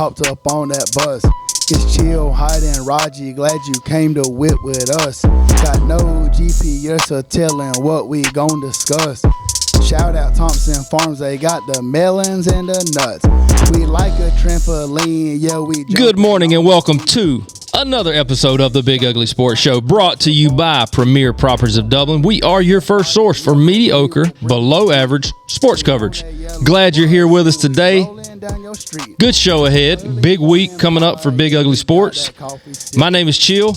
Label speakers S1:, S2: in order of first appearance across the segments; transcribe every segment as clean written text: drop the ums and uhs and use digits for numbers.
S1: hopped up on that bus. It's Chill, Hyde, and Raji. Glad you came to whip with us. Got no GPS or telling what we gon' discuss. Shout out Thompson Farms, they got the melons and the nuts. We like a trampoline, yeah, we.
S2: Good morning and welcome to another episode of the Big Ugly Sports Show, brought to you by Premier Properties of Dublin. We are your first source for mediocre, below average sports coverage. Glad you're here with us today. Good show ahead. Big week coming up for Big Ugly Sports. My name is Chill.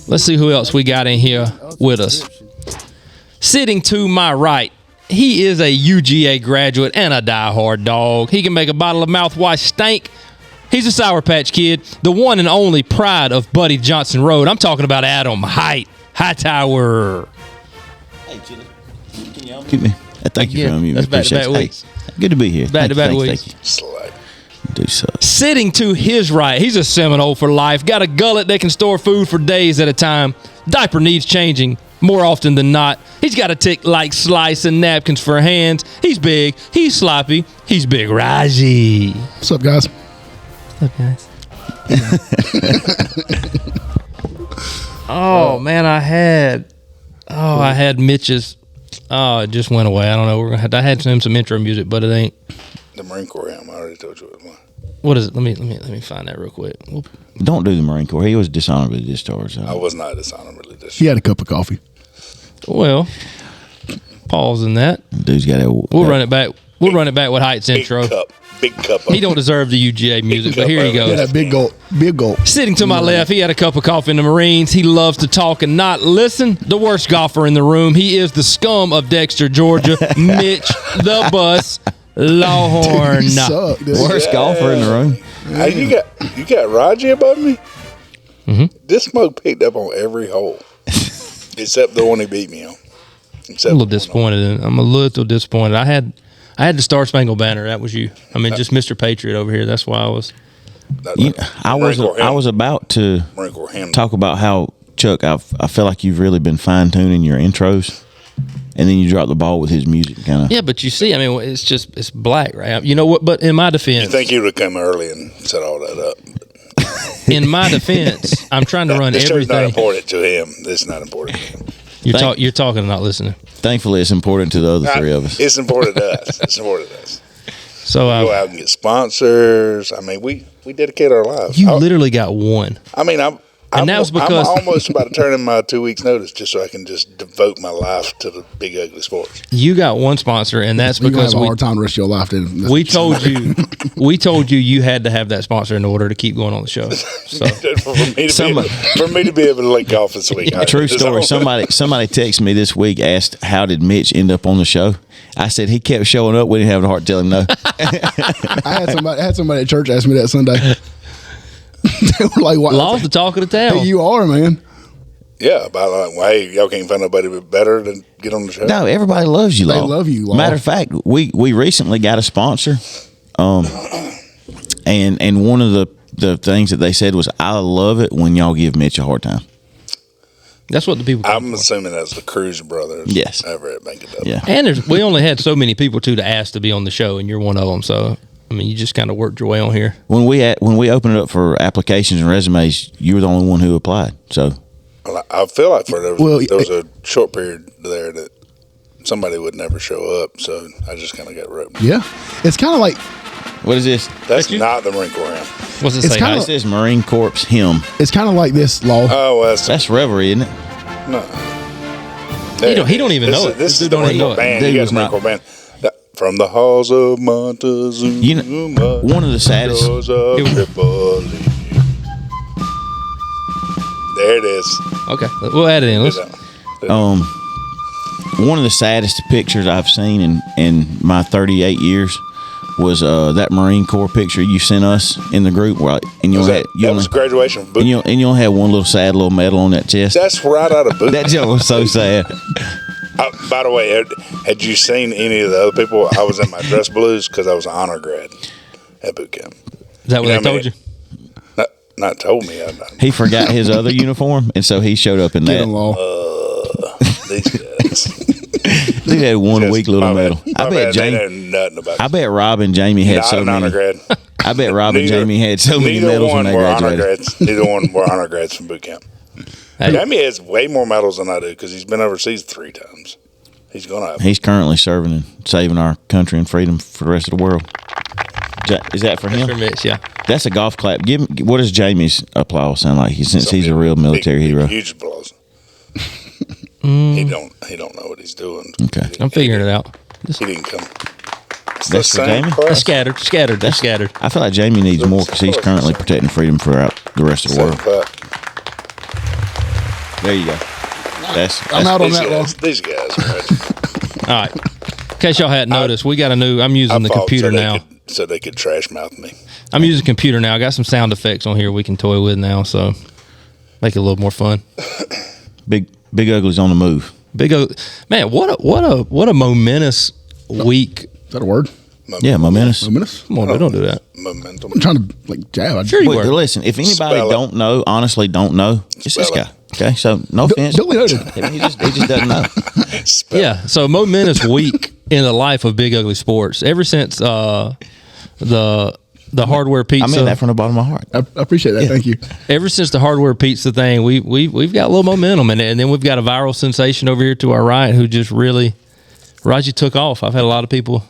S2: Let's see who else we got in here with us. Sitting to my right, he is a UGA graduate and a diehard dog. He can make a bottle of mouthwash stank. He's a Sour Patch Kid, the one and only pride of Buddy Johnson Road. I'm talking about Adam Hightower.
S3: Hey, Chili. Can y'all keep me? Thank you for having me.
S2: That's back-to-back weeks.
S3: Hey, good to be here.
S2: Back-to-back weeks.
S3: Thank you. Do so.
S2: Sitting to his right, he's a Seminole for life. Got a gullet that can store food for days at a time. Diaper needs changing more often than not. He's got a tick like slicing napkins for hands. He's big. He's sloppy. He's Big Raji.
S1: What's up, guys?
S2: What's up, guys? Oh, man, I had Mitch's. Oh, it just went away. I don't know. I had him some intro music, but it ain't.
S4: The Marine Corps hymn. I already told you what it was.
S2: What is it? Let me find that real quick. Whoop.
S3: Don't do the Marine Corps. He was dishonorably discharged.
S4: I was not dishonorably discharged.
S1: He had a cup of coffee.
S2: Well, pause in that.
S3: Dude's got a.
S2: We'll run it back. We'll run it back with Height's intro.
S4: Big cup.
S2: He don't deserve the UGA music, but here he goes.
S1: Yeah, that big gulp. Big gulp.
S2: Sitting to my left, he had a cup of coffee in the Marines. He loves to talk and not listen. The worst golfer in the room. He is the scum of Dexter, Georgia. Mitch, the bus, Lawhorn.
S1: Dude, you suck, dude.
S3: Worst golfer in the room.
S4: Hey, you got Raji above me?
S2: Mm-hmm.
S4: This smoke picked up on every hole. Except the one he beat me on.
S2: I'm a little disappointed. I'm a little disappointed. I had the Star Spangled Banner. That was you. I mean, just Mr. Patriot over here. That's why I was.
S3: I was about to talk about how, Chuck, I feel like you've really been fine-tuning your intros, and then you drop the ball with his music, kind of.
S2: Yeah, but you see, I mean, it's black, right? You know what? But in my defense,
S4: you think you would have come early and set all that up?
S2: In my defense, I'm trying to run
S4: this
S2: everything.
S4: This is not important to him. This is not important to him.
S2: You're talking and not listening.
S3: Thankfully, it's important to the other three of us.
S4: It's important to us. It's important to us.
S2: So
S4: we go out and get sponsors. I mean, we dedicate our lives.
S2: You literally got one.
S4: I mean, I'm almost about to turn in my 2 weeks notice just so I can just devote my life to the Big Ugly Sports.
S2: You got one sponsor, and that's because
S1: you have a hard time the rest of your life.
S2: We told you had to have that sponsor in order to keep going on the show. So
S4: for me to be able to let golf this week.
S3: True story. Somebody texted me this week, asked how did Mitch end up on the show. I said he kept showing up. We didn't have a heart to tell him no.
S1: I had somebody at church ask me that Sunday. They were like,
S2: Law's the talk of the town.
S1: Hey, you are, man.
S4: Yeah, about like, well, hey, y'all can't find nobody better than get on the show.
S3: No, everybody loves you, Law.
S1: They love you, Law.
S3: Matter of fact, we recently got a sponsor, and one of the things that they said was, I love it when y'all give Mitch a hard time.
S2: That's what the people.
S4: I'm assuming that's the Cruz brothers.
S3: Yes,
S4: over at Bank of Dublin.
S3: Yeah,
S2: and we only had so many people to ask to be on the show, and you're one of them. So. I mean, you just kind of worked your way on here.
S3: When we opened it up for applications and resumes, you were the only one who applied. So,
S4: well, I feel like there was a short period there that somebody would never show up. So I just kind of got roped.
S1: Yeah, it's kind of like.
S3: What is this?
S4: That's not the Marine Corps hymn.
S2: What's it say?
S3: It says Marine Corps hymn.
S1: It's kind of like this, Law.
S4: Oh, well,
S3: that's Reverie, isn't it?
S4: No.
S2: He don't even know it.
S4: This is the Marine Corps band. You got the Marine Corps band. From the halls of Montezuma,
S3: one of the saddest.
S4: There it is.
S2: Okay, we'll add it in.
S3: One of the saddest pictures I've seen in my 38 years was that Marine Corps picture you sent us in the group.
S4: That was graduation.
S3: And you only had one little sad little medal on that chest.
S4: That's right out of boot.
S3: That joke was so sad.
S4: By the way, had you seen any of the other people? I was in my dress blues because I was an honor grad at boot camp.
S2: Is that what they told you?
S4: Not told me.
S3: He forgot his other uniform, and so he showed up in that.
S4: These guys.
S3: They had one weak little medal. I bet
S4: Jamie. Nothing about
S3: I bet Rob and Jamie had so many.
S4: Honor grad.
S3: I bet Rob and Jamie had so many medals when they graduated.
S4: Neither one were honor grads from boot camp. Hey. Jamie has way more medals than I do because he's been overseas 3 times. He's going to have.
S3: He's currently serving and saving our country and freedom for the rest of the world. Is that for him?
S2: That's for Mitch, yeah.
S3: That's a golf clap. What does Jamie's applause sound like? Since he's a real military hero.
S4: Huge applause. He don't know what he's doing.
S3: Okay,
S2: I'm figuring it out.
S4: He didn't come.
S3: That's for Jamie?
S2: That's scattered. That's scattered.
S3: I feel like Jamie needs more because he's currently protecting freedom throughout the rest of the world. There you go.
S1: I'm out on that one.
S4: These guys.
S2: All right. In case y'all hadn't noticed, we got a new. I'm using the computer now.
S4: So they could trash mouth me.
S2: I'm using the computer now. I got some sound effects on here we can toy with now, so make it a little more fun.
S3: Big Ugly's on the move.
S2: Man, what a momentous week.
S1: Is that a word?
S3: Yeah, momentous.
S2: Come on, don't do that.
S4: Momentum.
S1: I'm trying to jab.
S2: Sure you were.
S3: Listen, if anybody honestly don't know, it's this guy. Okay, so no offense.
S1: He
S3: just doesn't know.
S2: Yeah, so momentous week in the life of Big Ugly Sports. Ever since the hardware pizza.
S3: I mean that from the bottom of my heart.
S1: I appreciate that. Yeah. Thank you.
S2: Ever since the hardware pizza thing, we've got a little momentum in it, and then we've got a viral sensation over here to our right who just really Raji took off. I've had a lot of people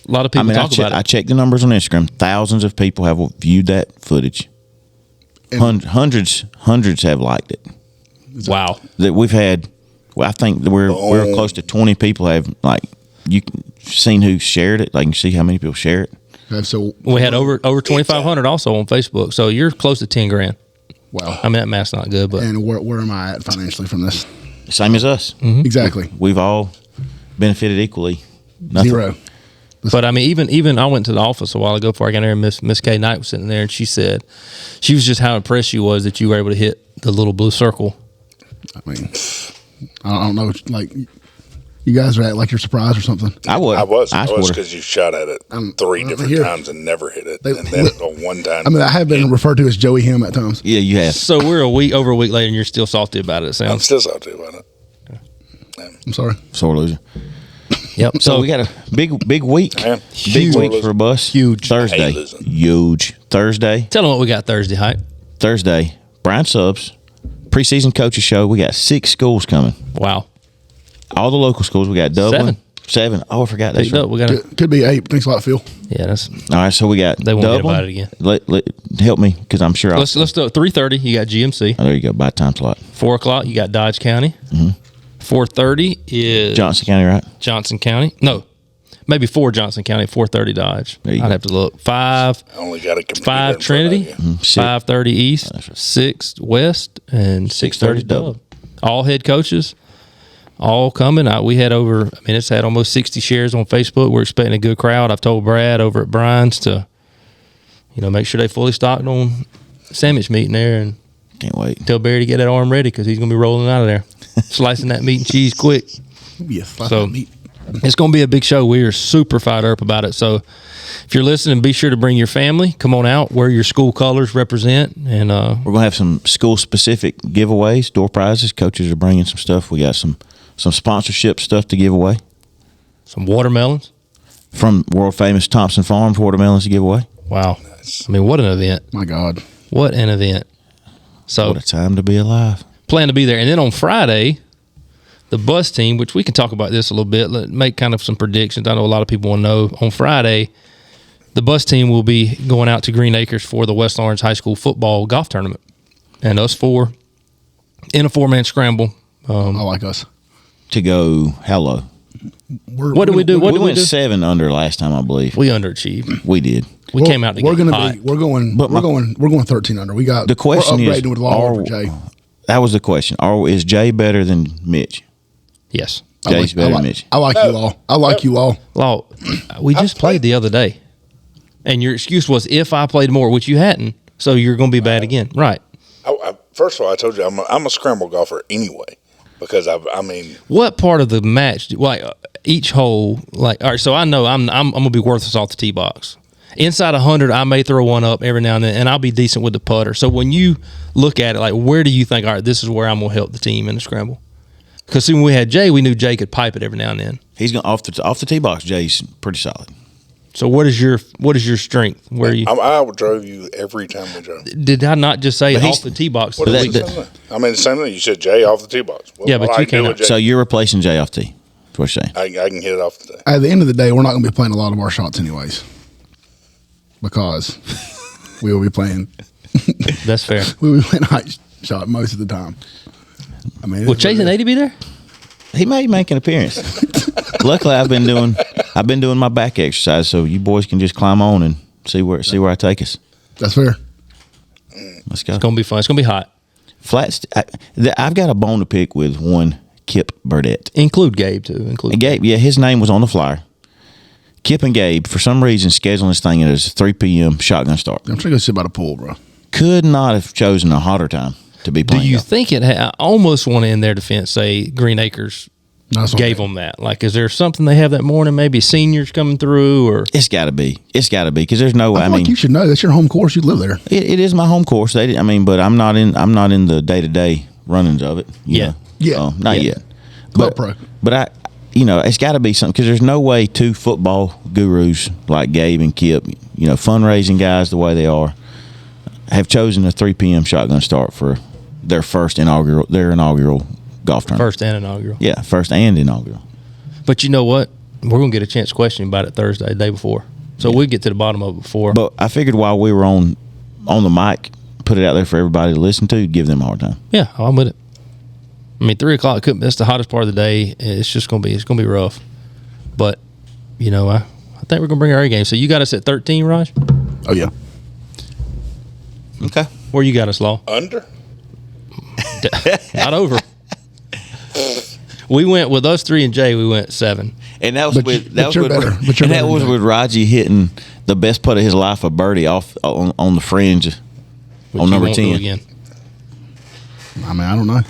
S2: talk about it.
S3: I checked the numbers on Instagram. Thousands of people have viewed that footage. Hundreds have liked it.
S2: Wow.
S3: That we've had. Well, I think we're close to 20 people have you seen who shared it. Like you can see how many people share it.
S1: So
S2: we had over 2,500 also on Facebook. So you're close to 10 grand.
S1: Wow.
S2: I mean, that math's not good, but
S1: and where am I at financially from this?
S3: Same as us.
S2: Mm-hmm.
S1: Exactly.
S3: We've all benefited equally. Nothing.
S1: 0.
S2: But I mean, even I went to the office a while ago before I got there, and Miss K Knight was sitting there, and she said she was just how impressed she was that you were able to hit the little blue circle.
S1: I mean, I don't know, like you guys are at like you're surprised or something.
S4: I was because you shot at it 3 different times and never hit it, and then one time.
S1: I mean, I have been referred to as Joey Him at times.
S3: Yeah, you have.
S2: So we're over a week later, and you're still salty about it. It sounds.
S4: I'm still salty about it.
S1: Yeah. I'm sorry.
S3: Sore loser.
S2: Yep.
S3: So we got a big week. Yeah. Big week for BUS.
S2: Huge.
S3: Thursday. Huge. Thursday.
S2: Tell them what we got Thursday, Hype.
S3: Thursday. Brian Subs. Preseason Coaches Show. We got 6 schools coming.
S2: Wow.
S3: All the local schools. We got Dublin. 7. Oh, I forgot that.
S2: We got
S1: could be 8. Thanks a lot, Phil.
S2: Yeah, that's.
S3: All right, so we got
S2: they won't
S3: Dublin.
S2: get about it
S3: again. Help me, because I'm sure.
S2: Let's do it. 3:30. You got GMC.
S3: Oh, there you go. By time slot.
S2: 4 o'clock. You got Dodge County.
S3: Mm-hmm.
S2: 4:30 is
S3: Johnson County, right?
S2: Johnson County. No, maybe 4 Johnson County. 4:30 Dodge. I'd have to look. 5.
S4: I only got a computer
S2: 5 Trinity. 5:30 East.
S3: Right.
S2: 6 West and 6:30 Dub. All head coaches. All coming. We had it's had almost 60 shares on Facebook. We're expecting a good crowd. I've told Brad over at Brian's to, make sure they fully stocked on sandwich meat in there, and
S3: can't wait.
S2: Tell Barry to get that arm ready because he's going to be rolling out of there, slicing that meat and cheese quick.
S1: Meat.
S2: It's going to be a big show. We are super fired up about it. So if you're listening, be sure to bring your family. Come on out, wear your school colors, represent. And
S3: we're going to have some school-specific giveaways, door prizes. Coaches are bringing some stuff. We got some sponsorship stuff to give away.
S2: Some watermelons.
S3: From world-famous Thompson Farms watermelons to give away.
S2: Wow. Nice. I mean, what an event.
S1: My God.
S2: What an event. So,
S3: what a time to be alive.
S2: Plan to be there. And then on Friday, the BUS team, which we can talk about this a little bit, make kind of some predictions. I know a lot of people want to know. On Friday, the BUS team will be going out to Green Acres for the West Orange High School football golf tournament. And us 4 in a 4-man scramble.
S1: I like us.
S3: To go how low?
S2: What did we do?
S3: We went 7 under last time, I believe.
S2: We underachieved.
S3: We did.
S2: We came out to
S1: we're
S2: get
S1: hot. We're going 13 under. We got
S3: the question
S1: we're
S3: is
S1: with over Jay.
S3: That was the question. Is Jay better than Mitch?
S2: Yes.
S3: Jay's better than Mitch.
S1: I like you all. I like you all.
S2: Law, we just played the other day, and your excuse was if I played more, which you hadn't, so you're going to be bad again, right?
S4: First of all, I told you I'm a scramble golfer anyway. Because
S2: what part of the match? Like each hole, all right. So I know I'm gonna be worthless off the tee box. Inside 100, I may throw one up every now and then, and I'll be decent with the putter. So when you look at it, where do you think? All right, this is where I'm gonna help the team in the scramble. Because when we had Jay, we knew Jay could pipe it every now and then.
S3: He's going off the tee box. Jay's pretty solid.
S2: So what is your strength? Where you?
S4: I drove you every time we drove.
S2: Did I not just say off the tee box?
S4: I mean, the same thing. You said Jay off the tee box. Well,
S2: yeah, but you can't.
S3: So you're replacing Jay off tee. That's what you're saying.
S4: I can hit it off the tee.
S5: At the end of the day, we're not going to be playing a lot of our shots anyways, because we will be playing.
S2: That's fair.
S5: We will be playing height shot most of the time. I mean,
S2: will Chase and 80 be there?
S3: He may make an appearance. Luckily, I've been doing my back exercise, so you boys can just climb on and see where I take us.
S5: That's fair.
S3: Let's go.
S2: It's gonna be fun. It's gonna be hot.
S3: Flats. I've got a bone to pick with one Kip Burdett.
S2: Include Gabe too.
S3: And Gabe, yeah, his name was on the flyer. Kip and Gabe, for some reason, scheduling this thing as a 3 p.m. shotgun start.
S5: I'm trying to go sit by the pool, bro.
S3: Could not have chosen a hotter time to be playing.
S2: Do you
S3: golf.
S2: think it? I almost want to, in their defense, say Green Acres gave them that. Like, is there something they have that morning? Maybe seniors coming through, or
S3: It's got to be. It's got to be because there's no way.
S5: I mean, you should know that's your home course. You live there.
S3: It is my home course. But I'm not in the day-to-day runnings of it.
S2: Yeah.
S3: Not yet.
S5: Club pro.
S3: But it's got to be something because there's no way two football gurus like Gabe and Kip, fundraising guys the way they are, have chosen a 3 p.m. shotgun start for their inaugural golf tournament.
S2: first and inaugural.
S3: Yeah, first and inaugural.
S2: But you know what? We're gonna get a chance to question him about it Thursday, the day before. So we'll get to the bottom of it before.
S3: But I figured while we were on the mic, put it out there for everybody to listen to, give them a hard time.
S2: Yeah, I'm with it. I mean, 3 o'clock. That's the hottest part of the day. It's gonna be rough. But I think we're gonna bring our A game. So you got us at 13, Raj?
S5: Oh yeah.
S3: Okay.
S2: Where you got us, Law?
S4: Under?
S2: Not over. We went with us 3 and Jay. We went 7.
S3: And that was with
S5: with
S3: Raji hitting the best putt of his life, a birdie off on the fringe
S2: Which
S3: on
S2: you
S3: number
S2: won't do
S3: 10.
S2: again.
S5: I mean, I don't know.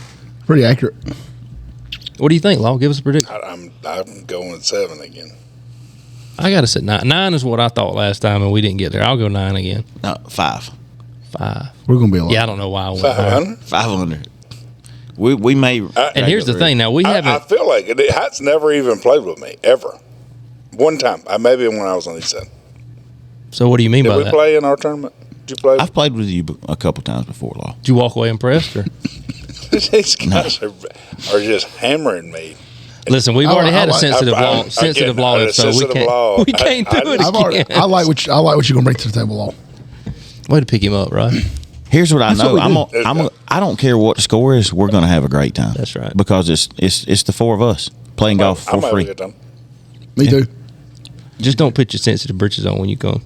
S5: Pretty accurate.
S2: What do you think, Law? Give us a prediction.
S4: I'm going with 7 again.
S2: I got us at 9. 9 is what I thought last time, and we didn't get there. I'll go 9 again.
S3: No, 5.
S2: 5.
S5: We're gonna be a lot.
S2: Yeah, I don't know why I went
S4: 500?
S3: 500. We may.
S2: And here's the thing. Now, we haven't.
S4: I feel like Hat's never even played with me, ever. One time. Maybe when I was on East Side.
S2: So what do you mean
S4: Did
S2: by
S4: we
S2: that?
S4: play in our tournament? Did you play?
S3: I've played with you a couple times before, Law.
S2: Did you walk away impressed? Or?
S4: These guys are just hammering me.
S2: Listen, we've already had a sensitive law, so we can't do it again.
S5: I like what you're gonna bring to the table, Law.
S2: Way to pick him up, right?
S3: Here's what I
S5: That's
S3: know.
S5: what we do.
S3: I don't care what the score is. We're going to have a great time.
S2: That's right.
S3: Because it's the 4 of us playing golf for free.
S5: Me too.
S2: Just don't put your sensitive britches on when you come.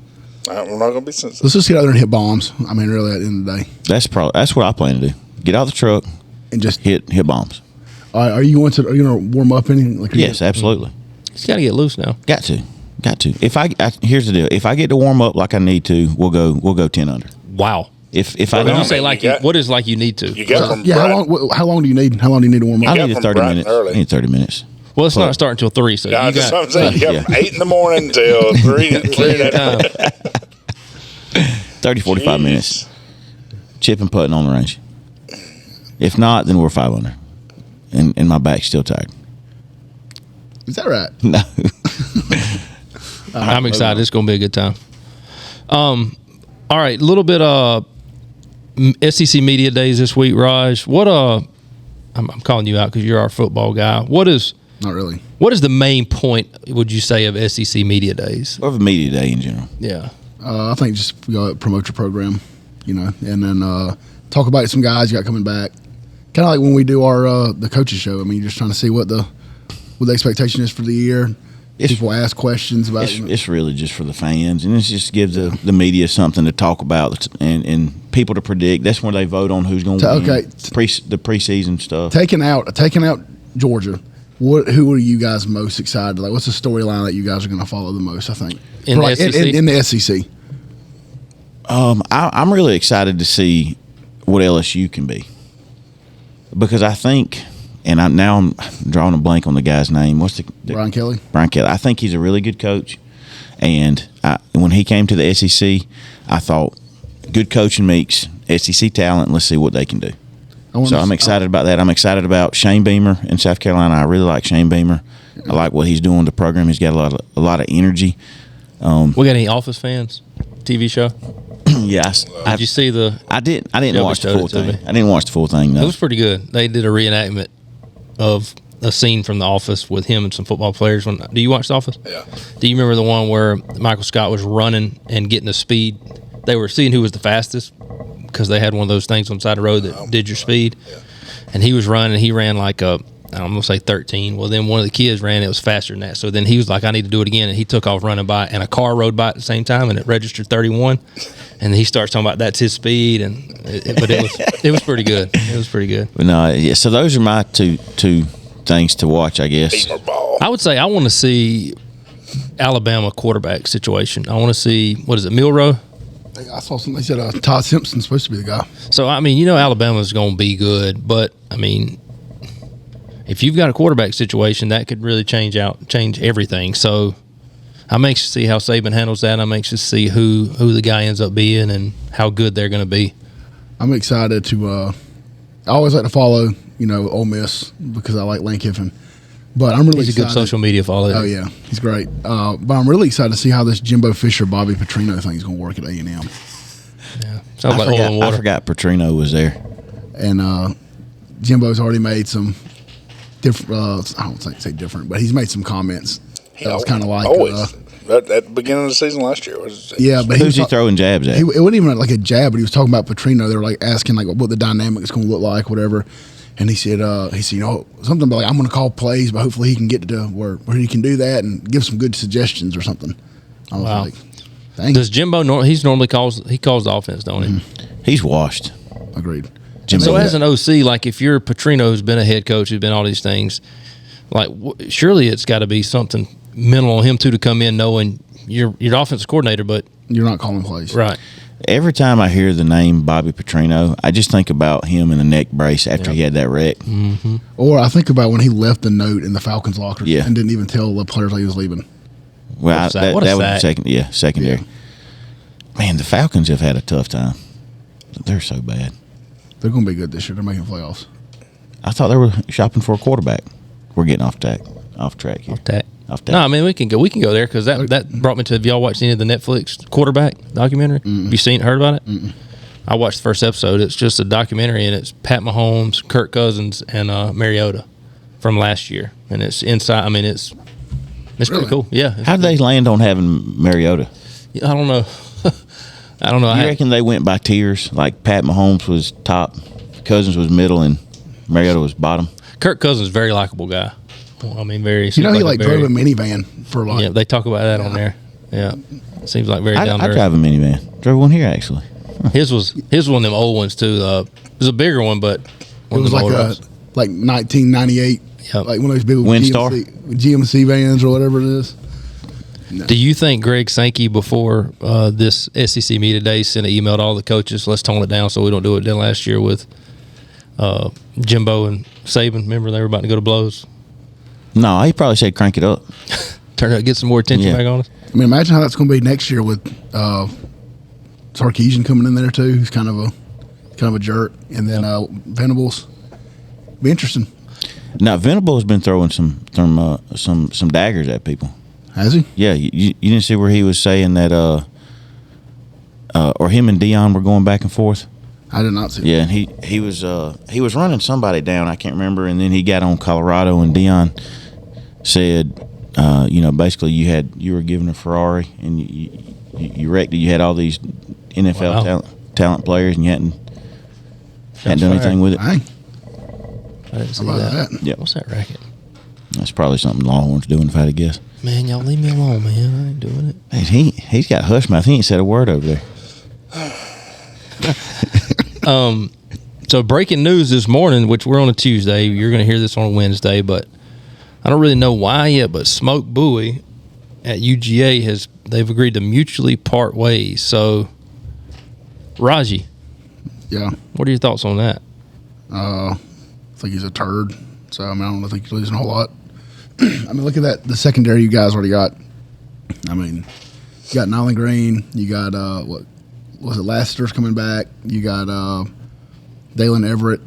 S4: We're not going to be sensitive.
S5: Let's just get out there and hit bombs. I mean, really, at the end of the day,
S3: That's what I plan to do. Get out of the truck
S5: and just
S3: hit bombs.
S5: All right, are you going to warm up anything?
S3: Yes, absolutely.
S2: He's got to get loose now.
S3: Got to. If here's the deal. If I get to warm up like I need to, we'll go 10 under.
S2: Wow.
S3: If I
S2: When you
S3: don't
S2: say what is like you need to?
S4: You got from
S5: Yeah, how long do you need? How long do you need to warm up?
S3: I
S4: got
S3: need
S4: from
S3: 30
S4: bright
S3: minutes.
S4: early.
S3: I need 30 minutes.
S2: Well, it's not starting until 3. So
S4: Yeah,
S2: you
S4: that's
S2: got
S4: what I'm saying. You got
S3: Yeah.
S4: from 8 in the morning till 3 that
S3: 30, 45 minutes. Chip and putting on the range. If not, then we're 5 under. And my back's still tired.
S5: Is that right?
S3: No.
S2: I'm excited. It's going to be a good time. All right, a little bit SEC Media Days this week, Raj. What I'm calling you out because you're our football guy.
S5: Not really.
S2: What is the main point, would you say, of SEC Media Days?
S3: Or of a media day in general.
S2: Yeah.
S5: I think just promote your program, and then talk about some guys you got coming back. Kind of like when we do our the coaches show. I mean, you're just trying to see what the expectation is for the year. People ask questions about it.
S3: It's really just for the fans, and it just gives the media something to talk about and people to predict. That's where they vote on who's going to win.
S5: Okay.
S3: The preseason stuff.
S5: Taking out Georgia. Who are you guys most excited? Like, what's the storyline that you guys are going to follow the most? I think
S2: in the SEC.
S5: In the SEC.
S3: I'm really excited to see what LSU can be because I think. And I'm drawing a blank on the guy's name. What's
S5: Brian Kelly?
S3: Brian Kelly. I think he's a really good coach. And when he came to the SEC, I thought, good coaching makes SEC talent. Let's see what they can do. So I'm excited about that. I'm excited about Shane Beamer in South Carolina. I really like Shane Beamer. I like what he's doing with the program. He's got a lot of energy.
S2: We got any Office fans? TV show?
S3: Yes.
S2: Did you see the?
S3: I didn't
S2: Joby
S3: watch the
S2: showed
S3: full
S2: it to
S3: thing.
S2: me.
S3: I didn't watch the full thing.
S2: It
S3: No.
S2: was pretty good. They did a reenactment of a scene from The Office with him and some football players. Do you watch The Office?
S4: Yeah.
S2: Do you remember the one where Michael Scott was running and getting the speed? They were seeing who was the fastest because they had one of those things on the side of the road that did your speed.
S4: Yeah.
S2: And he was running. He ran like I'm going to say 13. Well, then one of the kids ran. It was faster than that. So then he was like, I need to do it again. And he took off running by, and a car rode by at the same time, and it registered 31. And he starts talking about that's his speed. But it was pretty good. It was pretty good.
S3: But no, yeah. So those are my two things to watch, I guess.
S4: Beamer ball.
S2: I would say I want to see Alabama quarterback situation. I want to see, what is it, Milroe?
S5: I saw something. They said Todd Simpson's supposed to be the guy.
S2: So, I mean, Alabama's going to be good, but, I mean, if you've got a quarterback situation, that could really change everything. So, I'm anxious to see how Saban handles that. I'm anxious to see who the guy ends up being and how good they're going to be.
S5: I'm excited to I always like to follow, Ole Miss because I like Lane Kiffin. But I'm really
S2: He's
S5: excited.
S2: a good social media follower.
S5: Oh, yeah. He's great. But I'm really excited to see how this Jimbo Fisher, Bobby Petrino thing is going to work at A&M.
S2: Yeah. Sounds like oil and water.
S3: I forgot Petrino was there.
S5: And Jimbo's already made some different, I don't say different, but he's made some comments. That was kind of like.
S4: Always. At the beginning of the season last year.
S5: Yeah, but
S3: Who's he throwing jabs at?
S5: It wasn't even like a jab, but he was talking about Petrino. They were like asking like what the dynamic is going to look like, whatever. And he said, something about like, I'm going to call plays, but hopefully he can get to where he can do that and give some good suggestions or something. I was
S2: Wow.
S5: like, dang.
S2: Does Jimbo, he calls the offense, don't he?
S3: He's washed.
S5: Agreed.
S3: Jimbo.
S2: So as an OC, like if you're Petrino, who's been a head coach, who's been all these things, like surely it's got to be something mental on him too to come in knowing you're offensive coordinator, but
S5: You're not calling plays.
S2: right.
S3: Every time I hear the name Bobby Petrino, I just think about him in the neck brace after he had that wreck.
S2: Mm-hmm.
S5: Or I think about when he left the note in the Falcons locker
S3: Yeah.
S5: and didn't even tell the players he was leaving.
S3: Well,
S2: What a
S3: that was
S2: sack.
S3: secondary.
S5: Yeah.
S3: Man, the Falcons have had a tough time. They're so bad.
S5: They're going to be good this year. They're making playoffs.
S3: I thought they were shopping for a quarterback. We're getting off track here. Off
S2: No, I mean we can go there because that brought me to. Have y'all watched any of the Netflix quarterback documentary? Have you heard about it? Mm-mm. I watched the first episode. It's just a documentary, and it's Pat Mahomes, Kirk Cousins, and Mariota from last year, and it's inside. I mean, it's
S5: Really?
S2: pretty cool. Yeah.
S3: How did they land on having Mariota?
S2: I don't know. I don't know.
S3: You reckon they went by tiers? Like Pat Mahomes was top, Cousins was middle, and Mariota was bottom?
S2: Kirk Cousins, very likable guy. Well, I mean, very.
S5: He drove a minivan for like.
S2: Yeah, they talk about that on there. Yeah, seems like very down
S3: I
S2: there.
S3: drive a minivan. Drove one here actually.
S2: His was one of them old ones too. It was a bigger one, but
S5: It was like 1998,
S2: Yep.
S5: like one of those big
S3: Windstar?
S5: GMC vans or whatever it is.
S2: Do you think Greg Sankey before this SEC meet today sent an email to all the coaches? Let's tone it down so we don't do it then last year with Jimbo and Saban. Remember they were about to go to blows.
S3: No, he probably said crank it up.
S2: Turn out get some more attention back on us.
S5: I mean, imagine how that's going to be next year with Sarkisian coming in there too, who's kind of a jerk, and then Venables. Be interesting.
S3: Now Venable's been throwing some daggers at people.
S5: Has he?
S3: Yeah, you didn't see where he was saying that or him and Dion were going back and forth.
S5: I did not see.
S3: Yeah, and he was running somebody down. I can't remember, and then he got on Colorado, and Dion said, basically you were given a Ferrari, and you wrecked it. You had all these NFL talent players, and you hadn't done anything with it.
S5: Dang.
S2: I didn't see
S5: How about
S2: that.
S5: that?
S3: Yep.
S2: What's that racket?
S3: That's probably something Longhorn's doing, if I had to guess.
S2: Man, y'all leave me alone, man. I ain't doing it.
S3: Man, he's got hush mouth. He ain't said a word over there.
S2: So breaking news this morning, which we're on a Tuesday. You're going to hear this on a Wednesday, but I don't really know why yet. But Smoke Bowie at UGA they've agreed to mutually part ways. So, Raji,
S5: Yeah.
S2: what are your thoughts on that?
S5: I think he's a turd. So I don't think he's losing a whole lot. I mean, look at that. The secondary you guys already got. I mean, you got Nyland Green. You got what was it? Lassiter's coming back. You got Dalen Everett.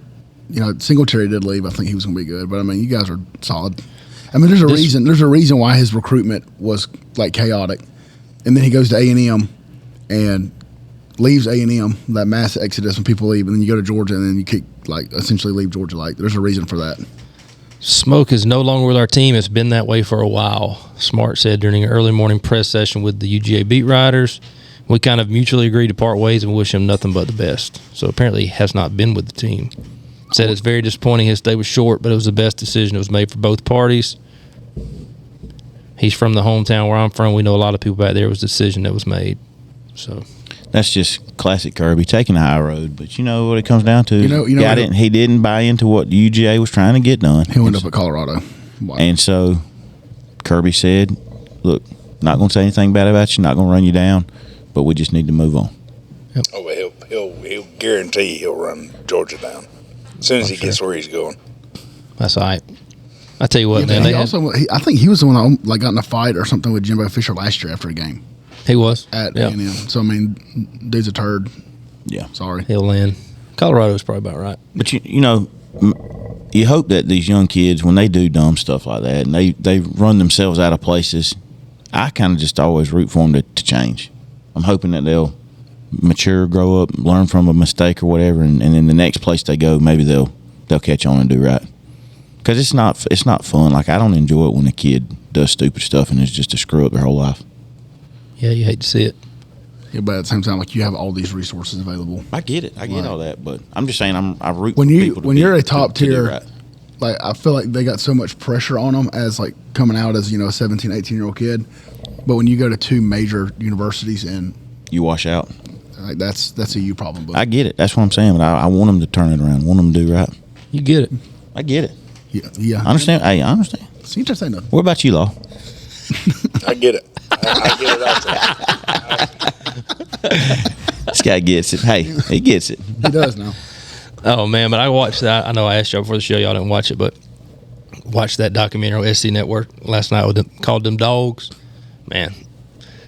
S5: Singletary did leave. I think he was going to be good. But I mean, you guys are solid. I mean, there's a reason. There's a reason why his recruitment was like chaotic. and then he goes to A&M and leaves A&M, that mass exodus when people leave, and then you go to Georgia, and then you essentially leave Georgia. Like, there's a reason for that.
S2: Smoke is no longer with our team. It's been that way for a while, Smart said during an early morning press session with the UGA beat writers. We kind of mutually agreed to part ways and wish him nothing but the best. So apparently he has not been with the team. Said it's very disappointing his stay was short, but it was the best decision that was made for both parties. He's from the hometown where I'm from. We know a lot of people back there. It was a decision that was made. So
S3: that's just classic Kirby, taking the high road. But you know what it comes down to? He didn't buy into what UGA was trying to get done.
S5: He went up at Colorado. Wow.
S3: And so Kirby said, look, not going to say anything bad about you, not going to run you down, but we just need to move on.
S2: Yep.
S4: Oh, well, he'll guarantee he'll run Georgia down as soon as he gets where he's going.
S2: That's all right. I tell you what, man.
S5: I think he was the one that got in a fight or something with Jimbo Fisher last year after a game.
S2: He was
S5: at A&M. So I mean, dude's a turd.
S3: Yeah,
S2: sorry. He'll land. Colorado's probably about right.
S3: But you know, you hope that these young kids, when they do dumb stuff like that and they run themselves out of places, I kind of just always root for them to change. I'm hoping that they'll mature, grow up, learn from a mistake or whatever, and in the next place they go, maybe they'll catch on and do right. Because it's not fun. Like, I don't enjoy it when a kid does stupid stuff and it's just to screw up their whole life.
S2: Yeah, you hate to see it.
S5: Yeah, but at the same time, like, you have all these resources available.
S3: I get it. I get all that, but I'm just saying I root
S5: when
S3: for
S5: you
S3: people
S5: when you're a top tier.
S3: Right.
S5: Like, I feel like they got so much pressure on them as, like, coming out as, a 17, 18-year-old kid. But when you go to two major universities and
S3: you wash out,
S5: like, that's a you problem. But
S3: I get it. That's what I'm saying. But I want them to turn it around. I want them to do right.
S2: You get it.
S3: I get it.
S5: Yeah.
S3: I understand. Hey, I understand.
S5: So you just say nothing.
S3: What about you, Law?
S4: I get it. I get it also.
S3: This guy gets it. Hey, he gets it.
S5: He does now.
S2: Oh, man, but I watched that. I know I asked y'all before the show. Y'all didn't watch it, but watched that documentary on SC Network last night with them, called Them Dogs. Man,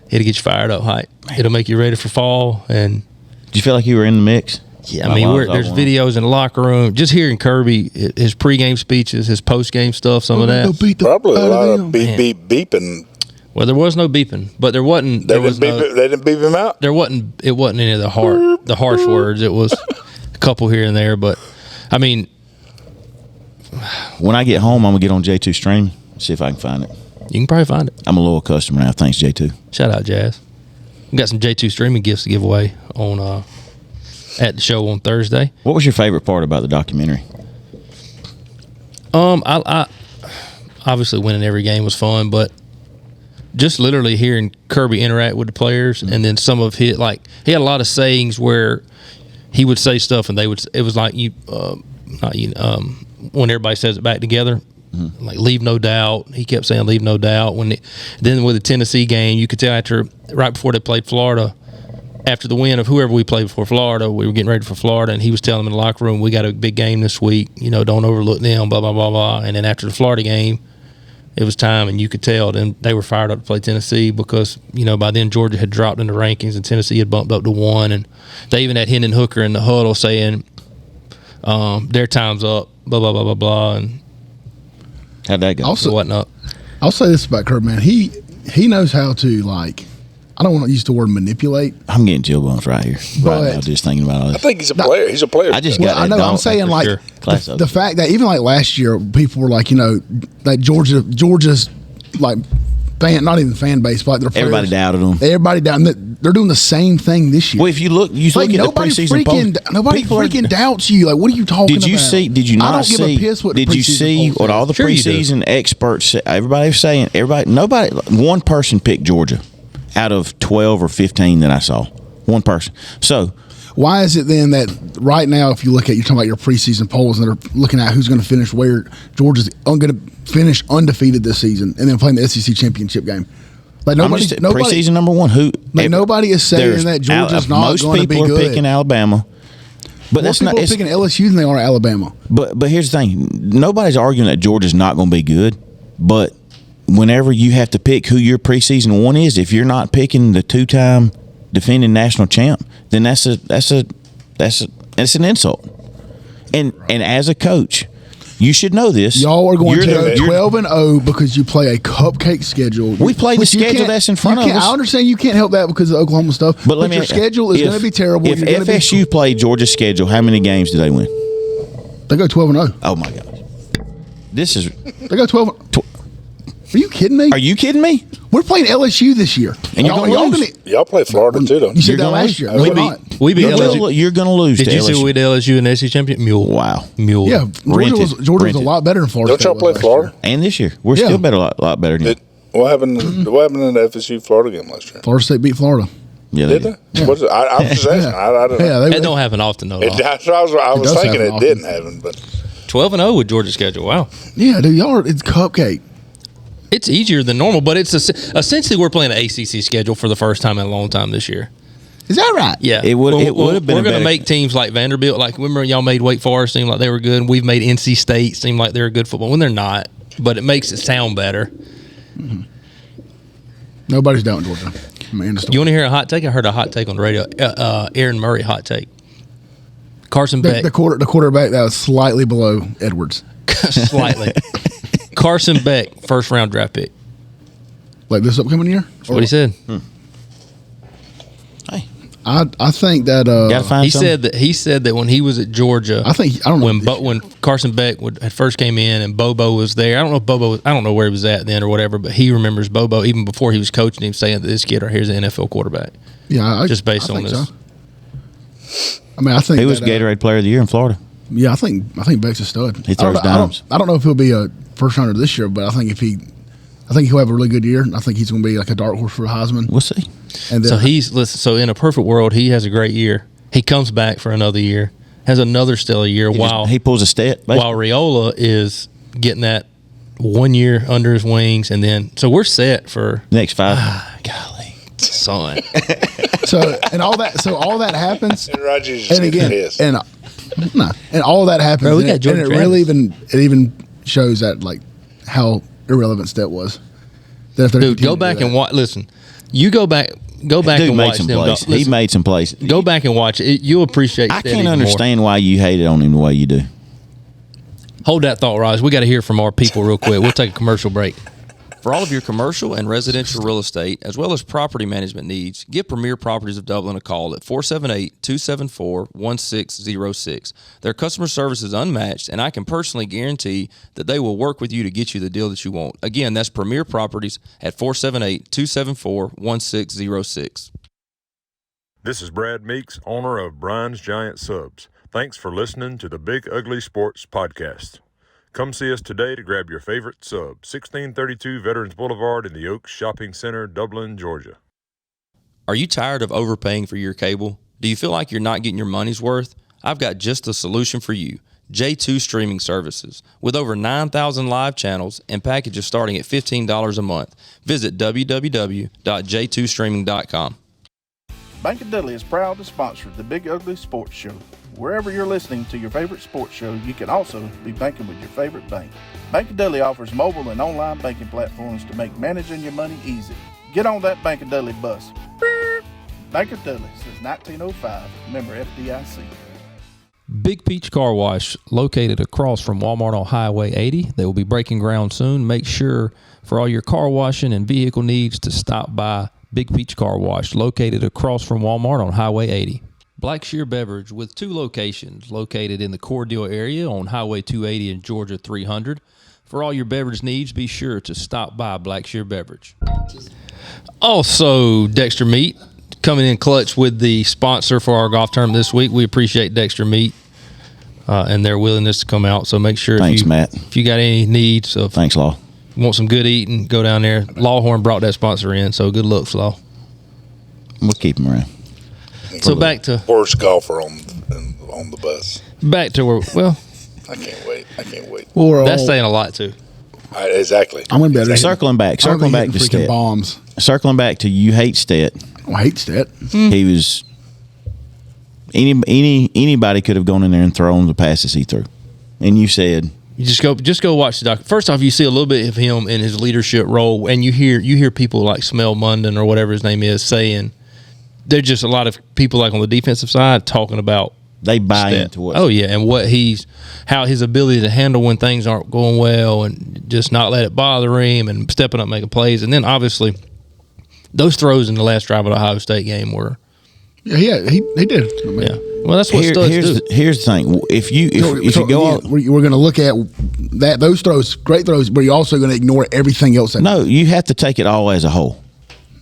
S2: it'll get you fired up, Hype. It'll make you ready for fall. And
S3: did you feel like you were in the mix?
S2: Yeah, I mean, there's videos in the locker room. Just hearing Kirby, his pregame speeches, his postgame stuff, some of that.
S4: Probably a lot of beeping.
S2: Well, there was no beeping, but there wasn't.
S4: They didn't beep him out.
S2: It wasn't any of the harsh words. It was a couple here and there, but I mean,
S3: when I get home, I'm gonna get on J2 Stream, see if I can find it.
S2: You can probably find it.
S3: I'm a loyal customer now. Thanks, J2.
S2: Shout out, Jazz. We got some J2 streaming gifts to give away on at the show on Thursday.
S3: What was your favorite part about the documentary?
S2: I obviously winning every game was fun, but just literally hearing Kirby interact with the players, and then some of his, like, he had a lot of sayings where he would say stuff and it was like when everybody says it back together, like leave no doubt. He kept saying leave no doubt. Then with the Tennessee game, you could tell right before they played Florida, after the win of whoever we played before Florida, we were getting ready for Florida, and he was telling them in the locker room, we got a big game this week, don't overlook them, blah, blah, blah, blah. And then after the Florida game, it was time, and you could tell then they were fired up to play Tennessee because, by then Georgia had dropped in the rankings and Tennessee had bumped up to 1. And they even had Hendon Hooker in the huddle saying their time's up, blah, blah, blah, blah, blah. And
S3: how'd that go?
S5: Also,
S2: whatnot.
S5: I'll say this about Kirby, man. He knows how to, like, I don't want to use the word manipulate.
S3: I'm getting chill bumps right here. Right now, just thinking about all this.
S4: I think he's a player. He's a player.
S3: I just got that.
S5: I know. I'm saying, like,
S2: sure.
S5: the fact that even like last year, people were like, like Georgia's like not even fan base, but like their players,
S3: everybody doubted them.
S5: Everybody doubted. They're doing the same thing this year.
S3: Well, if you look at the preseason poll,
S5: nobody freaking doubts you. Like, what are you talking about?
S3: Did you see? Did you not see?
S5: I don't give a piss what
S3: did you see what all the preseason experts said? Everybody was saying. Nobody. One person picked Georgia out of 12 or 15 that I saw. One person. So
S5: why is it then that right now, if you look at, you're talking about your preseason polls and they're looking at who's going to finish where, Georgia's going to finish undefeated this season and then playing the SEC championship game? Like, nobody
S3: preseason number one.
S5: Nobody is saying that Georgia's not going to be good.
S3: Most people are picking Alabama. But
S5: that's not picking LSU than they are Alabama.
S3: But here's the thing: nobody's arguing that Georgia's not going to be good. But whenever you have to pick who your preseason one is, if you're not picking the 2-time defending national champ, then that's an insult. And as a coach, You should know this.
S5: Y'all are going to go 12-0 because you play a cupcake schedule.
S3: We play the schedule that's in front of us.
S5: I understand you can't help that because of Oklahoma stuff, but your schedule is going to be terrible.
S3: If FSU played Georgia's schedule, how many games do they win?
S5: They go 12-0.
S3: Oh, my gosh.
S5: They go 12. Are you kidding me?
S3: Are you kidding me?
S5: We're playing LSU this year.
S3: And
S4: y'all play Florida too, don't you?
S5: You said that last year.
S2: We beat LSU.
S3: You're going to lose.
S2: Did you see we beat LSU in the SEC championship? Mule.
S3: Wow.
S2: Mule.
S5: Yeah, Georgia was a lot better than Florida.
S4: Don't y'all play Florida?
S3: And this year. We're still better, a lot better than you.
S4: What happened in the FSU Florida game last year?
S5: Florida State beat Florida.
S3: Yeah,
S4: did they?
S5: Yeah.
S4: I was just asking. I don't know.
S2: That don't happen often, though.
S4: I was thinking it didn't happen, but
S2: 12-0 with Georgia's schedule. Wow.
S5: Yeah, dude, it's cupcake.
S2: It's easier than normal, but it's essentially we're playing an ACC schedule for the first time in a long time this year.
S5: Is that right?
S2: Yeah.
S3: It would have been.
S2: We're going to make teams like Vanderbilt. Like, remember y'all made Wake Forest seem like they were good. We've made NC State seem like they're good football when they're not, but it makes it sound better.
S5: Mm-hmm. Nobody's down in Georgia. You want
S2: to hear a hot take? I heard a hot take on the radio. Aaron Murray hot take. Carson Beck.
S5: The quarterback that was slightly below Edwards.
S2: Slightly. Carson Beck, first round draft pick.
S5: Like this upcoming year?
S2: That's what he said.
S3: Hey,
S5: I think that
S2: he said that when he was at Georgia, when Carson Beck had first came in and Bobo was there. I don't know where he was at then or whatever, but he remembers Bobo even before he was coaching him saying that this kid right here is an NFL quarterback.
S5: Yeah,
S2: just based on this.
S5: So. I mean, I think
S3: he was Gatorade Player of the Year in Florida.
S5: Yeah, I think Beck's a stud.
S3: He throws dimes.
S5: I don't know if he'll be a first rounder this year, but I think he'll have a really good year. I think he's going to be like a dark horse for Heisman.
S3: We'll see.
S5: And then,
S2: so in a perfect world, he has a great year. He comes back for another year, has another stellar year.
S3: He pulls a step. Basically.
S2: While Raiola is getting that 1 year under his wings, and then so we're set for
S3: next 5.
S2: Golly, son.
S5: and all that happens.
S4: And Roger's
S5: and again,
S4: pissed.
S5: and all that happens.
S2: Bro, we got Jordan
S5: and it even shows that like how irrelevant Step was.
S2: Dude, go back and watch. Listen, you go back and watch them.
S3: Listen, he made some plays.
S2: Go back and watch it. You'll appreciate.
S3: I can't understand why you hated on him the way you do.
S2: Hold that thought, Raj. We got to hear from our people real quick. We'll take a commercial break.
S6: For all of your commercial and residential real estate, as well as property management needs, give Premier Properties of Dublin a call at 478-274-1606. Their customer service is unmatched, and I can personally guarantee that they will work with you to get you the deal that you want. Again, that's Premier Properties at 478-274-1606.
S7: This is Brad Meeks, owner of Brian's Giant Subs. Thanks for listening to the Big Ugly Sports Podcast. Come see us today to grab your favorite sub, 1632 Veterans Boulevard in the Oaks Shopping Center, Dublin, Georgia.
S6: Are you tired of overpaying for your cable? Do you feel like you're not getting your money's worth? I've got just the solution for you. J2 Streaming Services. With over 9,000 live channels and packages starting at $15 a month. Visit www.j2streaming.com.
S8: Bank of Dudley is proud to sponsor the Big Ugly Sports Show. Wherever you're listening to your favorite sports show, you can also be banking with your favorite bank. Bank of Dudley offers mobile and online banking platforms to make managing your money easy. Get on that Bank of Dudley bus. Bank of Dudley since 1905. Member FDIC.
S2: Big Peach Car Wash, located across from Walmart on Highway 80. They will be breaking ground soon. Make sure for all your car washing and vehicle needs to stop by Big Peach Car Wash, located across from Walmart on Highway 80. Black Shear Beverage with 2 locations located in the Cordele area on Highway 280 and Georgia 300. For all your beverage needs, be sure to stop by Black Shear Beverage. Also, Dexter Meat coming in clutch with the sponsor for our golf tournament this week. We appreciate Dexter Meat and their willingness to come out. So make sure
S3: Matt.
S2: If you got any needs of
S3: Law.
S2: Want some good eating, go down there. Lawhorn brought that sponsor in, so good luck, Law.
S3: We'll keep him around.
S2: So back to
S4: worst golfer on the bus.
S2: Back to where
S4: I can't wait.
S2: That's saying a lot too.
S4: Exactly.
S5: I'm gonna be
S3: circling back to Stet.
S5: Bombs.
S3: Circling back to you hate Stet.
S5: I hate Stet.
S3: He was anybody could have gone in there and thrown the passes he threw, and you said.
S2: You just go watch the doc. First off, you see a little bit of him in his leadership role, and you hear people like Smell Munden or whatever his name is saying. There's just a lot of people like on the defensive side talking about
S3: They buy into what.
S2: Oh yeah, and how his ability to handle when things aren't going well, and just not let it bother him, and stepping up, making plays, and then obviously those throws in the last drive of the Ohio State game were.
S5: Yeah, he did. I mean,
S2: Yeah, well, that's what studs do.
S3: Here's the thing: if you go,
S5: we're going to look at those throws, great throws, but you're also going to ignore everything else.
S3: No, you have to take it all as a whole.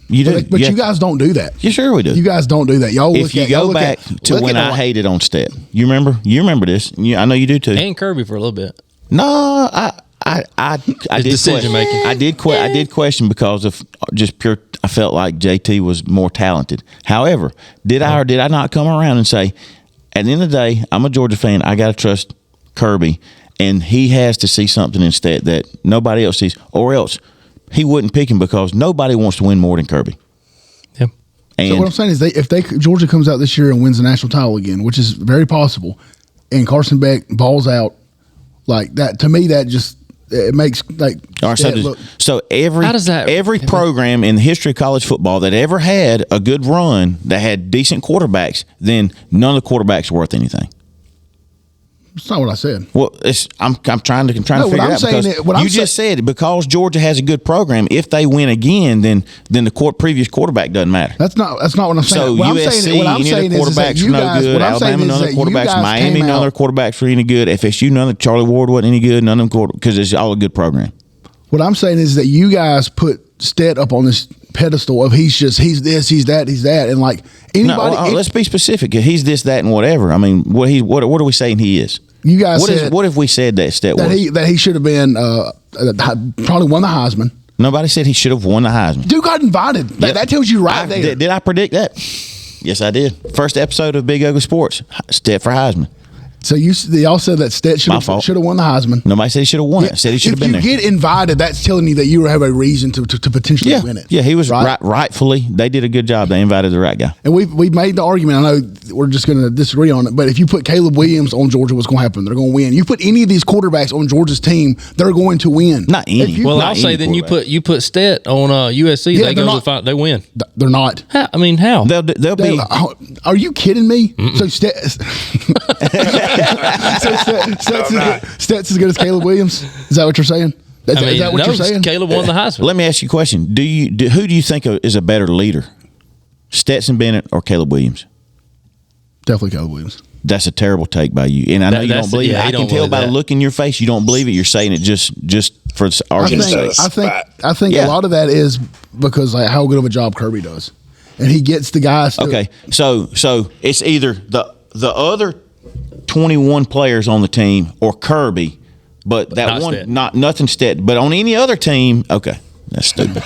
S3: You do,
S5: but you guys don't do that.
S3: Yeah, sure we do.
S5: You guys don't do that. Y'all.
S3: If you go back to when I hated on Stet, you remember this. I know you do too.
S2: And Kirby for a little bit.
S3: No, I did
S2: decision making.
S3: I did question because of just pure. I felt like JT was more talented. However, did I or did I not come around and say, at the end of the day, I'm a Georgia fan. I got to trust Kirby, and he has to see something instead that nobody else sees, or else he wouldn't pick him because nobody wants to win more than Kirby.
S2: Yeah.
S3: And
S5: so what I'm saying is, if Georgia comes out this year and wins the national title again, which is very possible, and Carson Beck balls out like that, to me that just. It makes like
S3: all right, so every program in the history of college football that ever had a good run that had decent quarterbacks, then none of the quarterbacks are worth anything.
S5: That's not what I said.
S3: Well, I'm trying to figure it out because you just said because Georgia has a good program, if they win again, then the previous quarterback doesn't matter.
S5: That's not what I'm saying.
S3: So
S5: what
S3: USC, any of the quarterbacks are no good. Alabama, none of the quarterbacks. Miami, none of the quarterbacks were any good. FSU, none of Charlie Ward wasn't any good. None of them because it's all a good program.
S5: What I'm saying is that you guys put Stet up on this pedestal of he's this, he's that, and like anybody.
S3: No, let's be specific. He's this, that, and whatever. I mean, what are we saying he is?
S5: You guys said
S3: what if we said that Stet was?
S5: That he should have been probably won the Heisman.
S3: Nobody said he should have won the Heisman.
S5: Dude got invited.
S3: Yep.
S5: That tells you right there.
S3: Did I predict that? Yes, I did. First episode of Big Ugly Sports, Stet for Heisman.
S5: So y'all said that Stet should have won the Heisman.
S3: Nobody said he should have won it. I said he should have been there.
S5: If you get invited, that's telling you that you have a reason to potentially win it.
S3: Yeah, he was rightfully. They did a good job. They invited the right guy.
S5: And we made the argument. I know we're just going to disagree on it, but if you put Caleb Williams on Georgia, what's going to happen? They're going to win. You put any of these quarterbacks on Georgia's team, they're going to win.
S3: Not any.
S2: Well, I'll say then you put Stet on USC. Yeah, they win.
S5: They're not.
S2: How? I mean, how?
S3: They'll be.
S5: Are you kidding me? So Stet's as good as Caleb Williams. Is that what you're saying? Is that what you're saying?
S2: Caleb won the Heisman.
S3: Let me ask you a question. Who do you think is a better leader, Stetson Bennett or Caleb Williams?
S5: Definitely Caleb Williams.
S3: That's a terrible take by you, and I know you don't believe it. I can tell by the look in your face you don't believe it. You're saying it just for argument's sake.
S5: I think a lot of that is because how good of a job Kirby does, and he gets the guys.
S3: Okay, so it's either the other 21 players on the team or Kirby, but that one Stet. Nothing Stet. But on any other team, okay, that's stupid.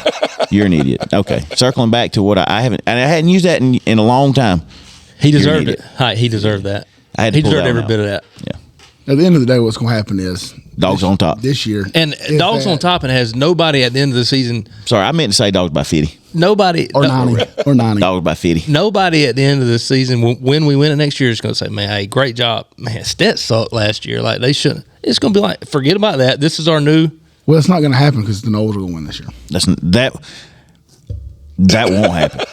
S3: You're an idiot. Okay, circling back to what I hadn't used that in a long time.
S2: He deserved it. He deserved that. He deserved every bit of that.
S3: Yeah.
S5: At the end of the day, what's going to happen is
S3: dogs on top
S5: this year,
S2: and dogs on top, and has nobody at the end of the season.
S3: Sorry, I meant to say dogs by 50.
S2: Nobody
S5: or 90.
S3: Dogs by 50.
S2: Nobody at the end of the season when we win it next year is going to say, "Man, hey, great job, man." Stet sucked last year. Like they shouldn't. It's going to be like, forget about that. This is our new.
S5: Well, it's not going to happen because the Noles are going to win this year.
S3: That won't happen.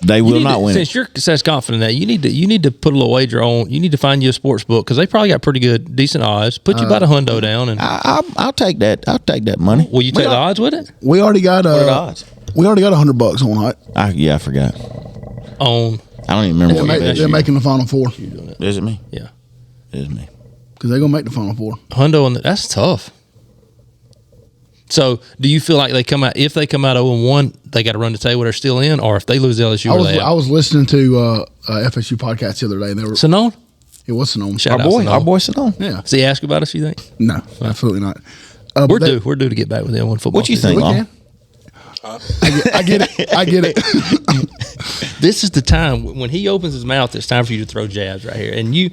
S3: They will not win.
S2: Since you're as confident that you need to put a little wager on. You need to find you a sports book because they probably got pretty good, decent odds. Put you about $100 down, and
S3: I'll take that. I'll take that money.
S2: Will you take the odds with it?
S5: We already got
S3: what are the odds?
S5: We already got $100 on it.
S3: I forgot.
S2: I don't
S3: even remember what
S5: they're making the Final Four.
S3: Is it me?
S2: Yeah,
S3: it is me.
S5: Because they're gonna make the Final Four.
S2: $100 that's tough. So, do you feel like if they come out 0-1, they got to run the table, they're still in, or if they lose LSU,
S5: I was listening to FSU podcast the other day, and they were
S2: Sonone.
S5: It was Sonone.
S3: Our boy Sonone.
S5: Yeah.
S2: Does he ask about us? You think?
S5: No, absolutely not.
S2: We're due to get back with the L1 football.
S3: What you think, Long?
S5: I get it.
S2: This is the time when he opens his mouth. It's time for you to throw jabs right here, and you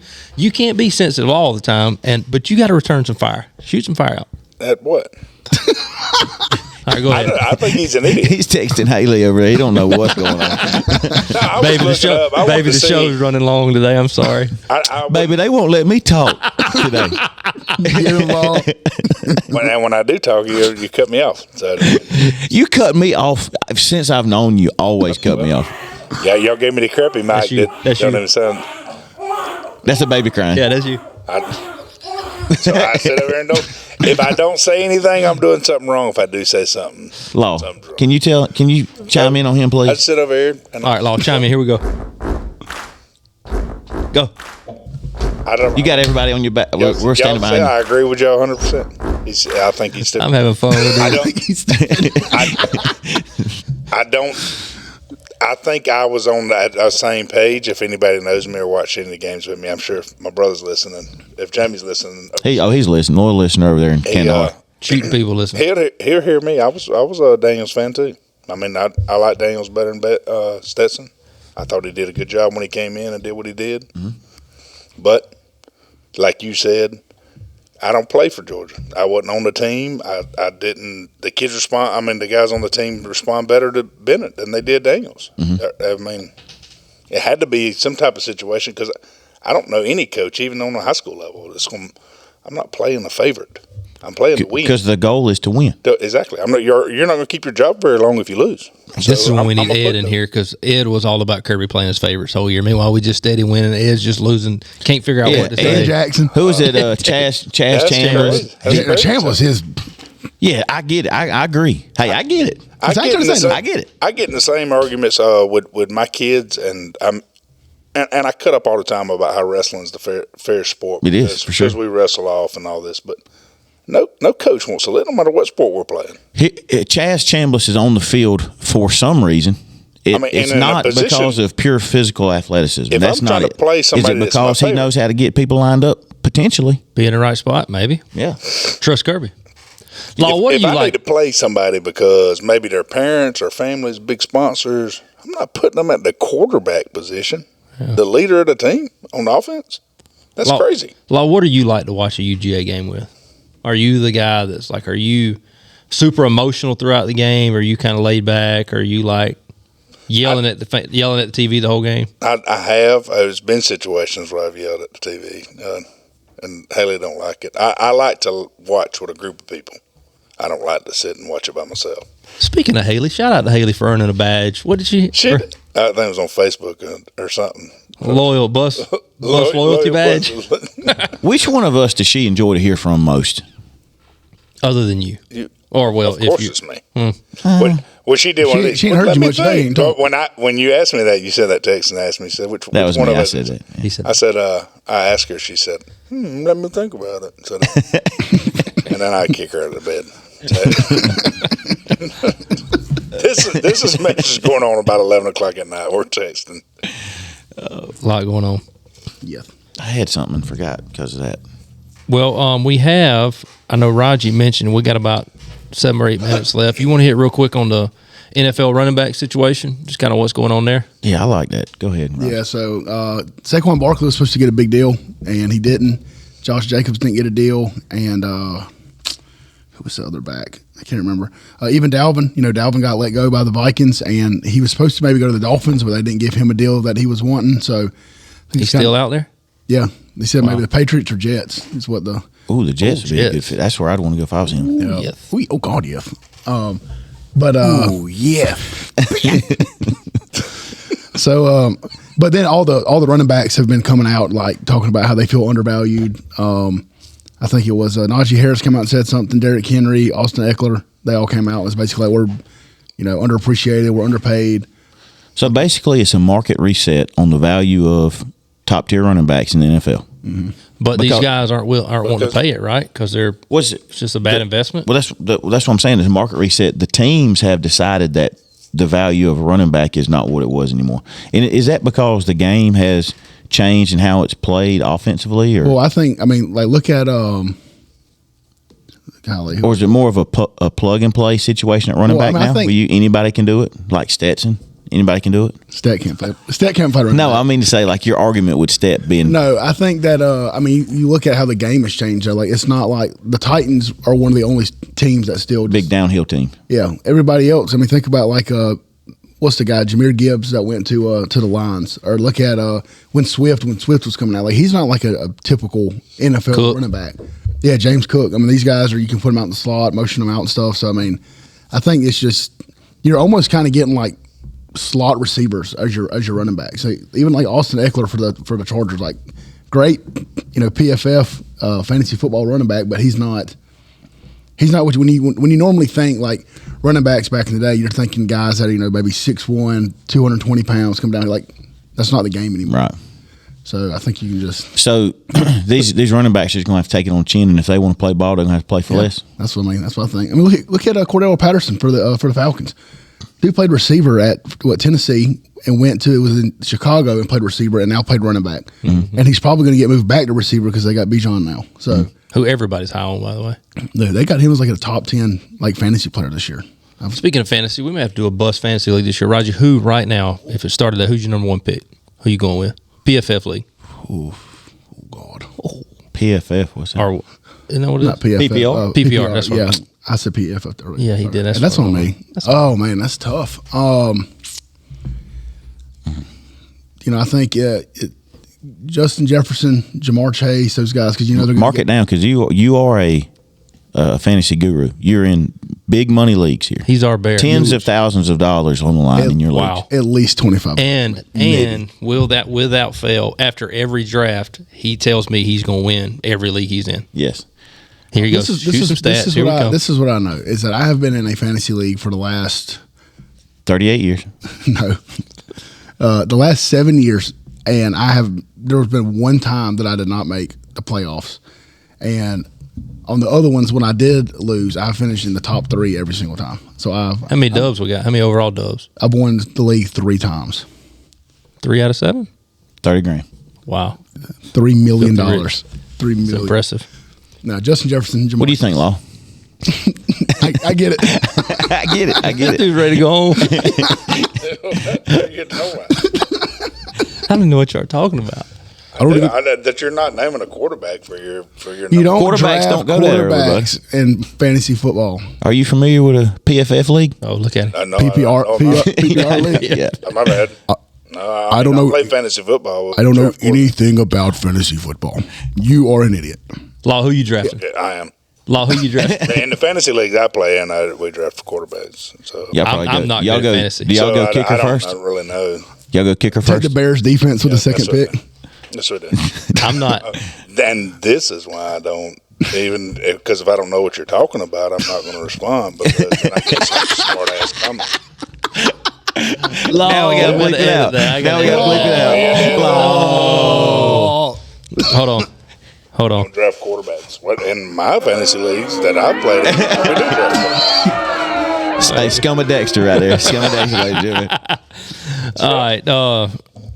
S2: can't be sensitive all the time, but you got to return some fire. Shoot some fire out.
S4: At what?
S2: All right, go ahead.
S4: I think he's an idiot.
S3: He's texting Haley over there. He don't know what's going on.
S2: Baby, the show's running long today. I'm sorry.
S3: Baby, they won't let me talk today.
S4: When I do talk, you cut me off. So.
S3: You cut me off since I've known you. Always cut me off.
S4: Yeah, y'all gave me the crappy mic. That don't even sound.
S3: That's a baby crying.
S2: Yeah, that's you.
S4: So I sit over here and if I don't say anything, I'm doing something wrong. If I do say something,
S3: Law,
S4: something's wrong.
S3: can you chime in on him,
S4: I
S3: please?
S4: sit over here. And
S2: All right, Law, chime in. Here we go. Go.
S4: I don't.
S3: You got everybody on your back. We're standing behind you.
S4: I agree with y'all 100%. I think he's still.
S2: I'm having fun with
S4: I
S2: it.
S4: don't. I think I was on that same page. If anybody knows me or watched any of the games with me, I'm sure if my brother's listening. If Jamie's listening,
S3: He's listening. Loyal listener over there in Canada.
S2: Shooting people listening.
S4: He'll hear me. I was a Daniels fan too. I mean, I like Daniels better than Stetson. I thought he did a good job when he came in and did what he did. Mm-hmm. But like you said, I don't play for Georgia. I wasn't on the team. I didn't. The kids respond. I mean, the guys on the team respond better to Bennett than they did Daniels. Mm-hmm. I mean, it had to be some type of situation because I don't know any coach, even on the high school level, I'm not playing the favorite. I'm playing to win.
S3: Because the goal is to win.
S4: Exactly. You're not going to keep your job very long if you lose.
S2: This is when we need Ed in here because Ed was all about Kirby playing his favorites whole year. Meanwhile, we just steady winning. Ed's just losing. Can't figure out what to say.
S5: Ed Jackson.
S3: Who is it? Chaz Chandler.
S5: Chandler's his.
S3: Yeah, I get it. I agree. Hey, I get it.
S4: I
S3: get it.
S4: I get in the same arguments with my kids, and I cut up all the time about how wrestling's the fair sport.
S3: It is, for sure.
S4: Because we wrestle off and all this, but no coach wants to let, no matter what sport we're playing.
S3: Chaz Chambliss is on the field for some reason. It's not because of pure physical athleticism.
S4: If
S3: That's
S4: I'm
S3: not
S4: trying
S3: it.
S4: to play somebody,
S3: is it because he knows how to get people lined up? Potentially.
S2: Be in the right spot, maybe.
S3: Yeah.
S2: Trust Kirby. Law, what do you
S4: like? If I need to play somebody because maybe their parents or families, big sponsors, I'm not putting them at the quarterback position, the leader of the team on offense. That's crazy.
S2: Law, what do you like to watch a UGA game with? Are you the guy that's like, are you super emotional throughout the game? Or are you kind of laid back? Or are you like yelling at the TV the whole game?
S4: I have. There's been situations where I've yelled at the TV, and Haley don't like it. I like to watch with a group of people. I don't like to sit and watch it by myself.
S2: Speaking of Haley, shout out to Haley for earning a badge. What did she?
S4: I think it was on Facebook or something.
S2: Loyal bus loyalty badge.
S3: Which one of us does she enjoy to hear from most?
S2: Other than you. Or well,
S4: of course it's me. Well, she did one of these.
S5: She heard you much today.
S4: When you asked me that, you sent that text and asked me. You said which
S3: that was
S4: one
S3: me.
S4: of us?
S3: I said that.
S2: He said.
S4: I said. I asked her. She said, "Let me think about it." So and then I kick her out of bed. This is messages going on about 11 o'clock at night. We're texting.
S2: A lot going on.
S5: Yeah.
S3: I had something and forgot because of that.
S2: Well, we have. I know Raji mentioned we got about 7 or 8 minutes left. You want to hit real quick on the NFL running back situation? Just kind of what's going on there.
S3: Yeah, I like that. Go ahead. Rob.
S5: Yeah. So Saquon Barkley was supposed to get a big deal, and he didn't. Josh Jacobs didn't get a deal, and who was the other back? I can't remember. Even Dalvin, Dalvin got let go by the Vikings, and he was supposed to maybe go to the Dolphins, but they didn't give him a deal that he was wanting. So
S2: he's still out there?
S5: Yeah. They said maybe the Patriots or Jets is what the –
S3: Ooh, the Jets would be a good fit. That's where I'd want to go if I was him.
S5: Yeah.
S2: Yes.
S5: Oh, God, yeah.
S3: Yeah.
S5: So, but then all the running backs have been coming out like talking about how they feel undervalued. I think it was Najee Harris came out and said something. Derrick Henry, Austin Eckler, they all came out. It was basically like we're, underappreciated, we're underpaid.
S3: So basically, it's a market reset on the value of top tier running backs in the NFL.
S2: Mm-hmm. But these guys aren't wanting to pay it, right? Because it's just a bad investment.
S3: Well, that's what I'm saying. Is a market reset. The teams have decided that the value of a running back is not what it was anymore. And is that because the game has changed in how it's played offensively? Or?
S5: Well, look at golly.
S3: Or is it more of a plug and play situation at running back now? Anybody can do it, like Stetson? Anybody can do it?
S5: Stet can't play running
S3: No,
S5: back.
S3: I mean to say like your argument with Stet being.
S5: No, I think that you look at how the game has changed. Like it's not like the Titans are one of the only teams that still
S3: big downhill team.
S5: Yeah, everybody else. Think about like what's the guy Jahmyr Gibbs that went to the Lions, or look at when Swift was coming out. Like he's not like a typical NFL running back. Yeah, James Cook. These guys you can put them out in the slot, motion them out and stuff. So I think it's just you're almost kind of getting like slot receivers as your running back. So even like Austin Eckler for the Chargers, like great, PFF fantasy football running back, but he's not. He's not what when you normally think like running backs back in the day. You're thinking guys that maybe 6'1", 220 pounds come down. Like that's not the game anymore.
S3: Right.
S5: So I think you can just.
S3: So these running backs are just going to have to take it on the chin, and if they want to play ball, they're going to have to play for less.
S5: That's what I mean. That's what I think. I mean, look at Cordell Patterson for the Falcons. He played receiver at Tennessee and went in Chicago and played receiver and now played running back. Mm-hmm. And he's probably going to get moved back to receiver because they got Bijan now. So
S2: who everybody's high on, by the way.
S5: They got him as like a top 10 fantasy player this year.
S2: Speaking of fantasy, we may have to do a BUS fantasy league this year. Raji, who right now, if it started that, who's your number one pick? Who you going with? PFF league.
S5: Oh God.
S3: PFF, what's that?
S2: Or, isn't that what it is?
S5: Not PFF.
S2: PPR. PPR, that's what
S5: yeah. I said PFF there.
S2: Yeah, he did.
S5: That's on me. Oh, man, that's tough. I think Justin Jefferson, Jamar Chase, those guys, because they're
S3: mark it down because you are a fantasy guru. You're in big money leagues here.
S2: He's our bear.
S3: Tens of thousands of dollars on the line in your league.
S5: At least 25.
S2: And will that without fail, after every draft, he tells me he's going to win every league he's in.
S3: Yes.
S2: Here you go. Shoot some stats. Here we go.
S5: This is what I know is that I have been in a fantasy league for the last
S3: 38 years.
S5: No, the last 7 years, and there has been one time that I did not make the playoffs, and on the other ones when I did lose, I finished in the top 3 every single time. So how
S2: many dubs we got? How many overall dubs?
S5: I've won the league 3 times.
S2: 3 out of 7?
S3: 30 grand.
S2: Wow.
S5: $3 million. $3 million.
S2: It's impressive.
S5: Now, Justin Jefferson.
S3: What do you think, Law?
S5: I get it.
S3: I get it.
S2: This dude's ready to go home. I don't know what you're talking about.
S4: That you're not naming a quarterback for your.
S5: You don't
S3: quarterbacks don't go there.
S5: Quarterbacks in fantasy football.
S3: Are you familiar with a PFF league?
S2: Oh, look at it.
S4: No,
S5: PPR league.
S3: Yeah.
S4: My bad. No, I don't know. I play fantasy football.
S5: I don't know anything about fantasy football. You are an idiot.
S2: Law, who you drafting?
S4: Yeah, I am.
S2: Law, who you drafting?
S4: In the fantasy leagues I play in, we draft for quarterbacks. So
S2: I'm not good at fantasy.
S3: Do y'all go kicker first?
S4: I don't really know.
S3: Y'all go kicker first?
S5: Take the Bears defense with the second pick.
S4: That's what it is.
S2: I'm not.
S4: And this is why I don't even, because if I don't know what you're talking about, I'm not going to respond because then I get some smart ass comment.
S3: Now we got to bleep it out.
S2: Hold on.
S4: We don't draft quarterbacks. In my fantasy leagues that I've played in, we do draft quarterbacks.
S3: Hey, Scum of Dexter right there. Scum of Dexter, ladies and gentlemen.
S2: All right.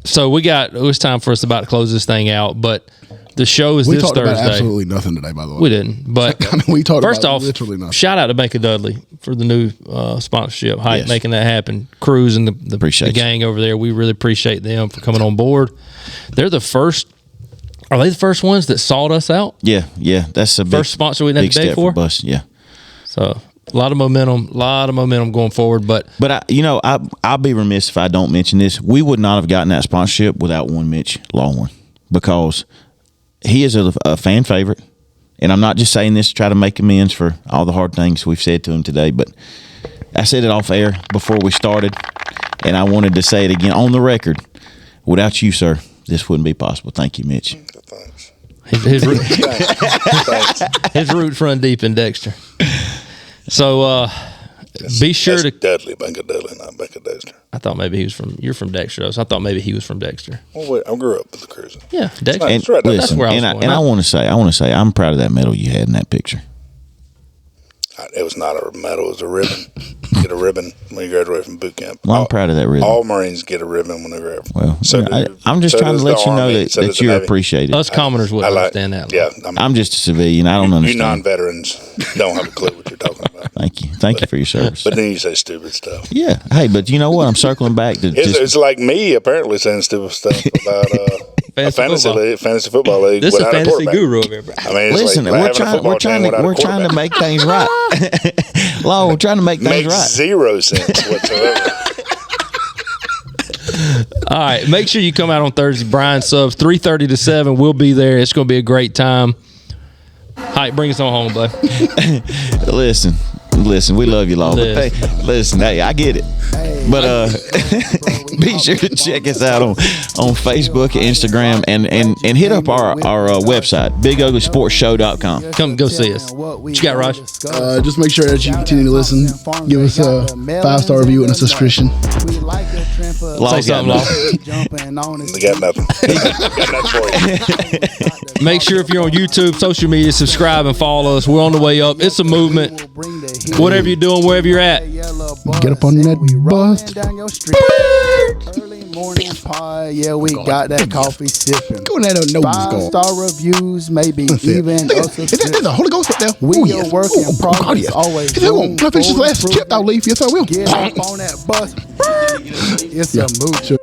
S2: So it was time for us about to close this thing out, but the show is this Thursday.
S5: We talked about absolutely nothing today, by the way.
S2: We didn't, but
S5: we talked
S2: first
S5: about
S2: off,
S5: literally nothing.
S2: Shout out to Bank of Dudley for the new sponsorship, making that happen. Cruz and the gang over there, we really appreciate them for coming on board. They're the first. Are they the first ones that sought us out?
S3: Yeah. That's a
S2: first sponsor we didn't have to beg for.
S3: BUS, yeah.
S2: So a lot of momentum going forward. But
S3: I'll be remiss if I don't mention this. We would not have gotten that sponsorship without one Mitch Lawhorn because he is a fan favorite. And I'm not just saying this to try to make amends for all the hard things we've said to him today, but I said it off air before we started, and I wanted to say it again on the record. Without you, sir, this wouldn't be possible. Thank you, Mitch.
S4: Thanks.
S2: His roots run deep in Dexter. So be sure to
S4: Dudley, Bank of Dudley, not Bank of Dexter.
S2: I thought maybe you're from Dexter, so I thought maybe he was from Dexter.
S4: Well, wait, I grew up with the Cruiser.
S2: Yeah, Dexter.
S4: That's right.
S3: Listen,
S2: where I
S3: want to say, I'm proud of that medal you had in that picture.
S4: It was not a medal; it was a ribbon. You get a ribbon when you graduate from boot camp.
S3: Well, I'm proud of that ribbon.
S4: All Marines get a ribbon when they graduate.
S3: Well, I'm just trying to let you know that you're appreciated.
S2: Us commoners wouldn't understand that.
S4: Yeah,
S3: I'm just a civilian. I don't understand.
S4: You non-veterans don't have a clue what you're talking about.
S3: Thank you for your service.
S4: But then you say stupid stuff.
S3: Yeah. Hey, but you know what? I'm circling back to
S4: it's like me apparently saying stupid stuff about a fantasy football league.
S2: This is a fantasy guru over here, bro.
S4: I mean,
S3: listen, we're trying to make things right. Law, we're trying to make things right.
S4: Makes zero sense whatsoever.
S2: All right, make sure you come out on Thursday. Brian Subs, 3:30 to 7. We'll be there. It's going to be a great time. All right, bring us on home, bud.
S3: Listen, Listen, we love you, Law. But hey, listen, hey, I get it. But be sure to check us out on Facebook, Instagram, and hit up our website, biguglysportshow.com.
S2: Come go see us. What you got, Raj?
S5: Just make sure that you continue to listen. Give us a 5-star review and a subscription.
S2: Say something, Law.
S4: We got nothing. Got nothing for you.
S2: Make sure if you're on YouTube, social media, subscribe and follow us. We're on the way up. It's a movement. Whatever you're doing, wherever you're at.
S5: Get up on that bus.
S1: Early morning pie, yeah, we got that coffee sipping.
S5: Go in that nose go.
S1: 5-star reviews, maybe even a subscription.
S5: There's a Holy Ghost right there.
S1: We are working in progress,
S5: yes.
S1: always.
S5: If you want, can I finish this last chip I'll leave? Yes, I will.
S1: Get up on that bus. It's a move.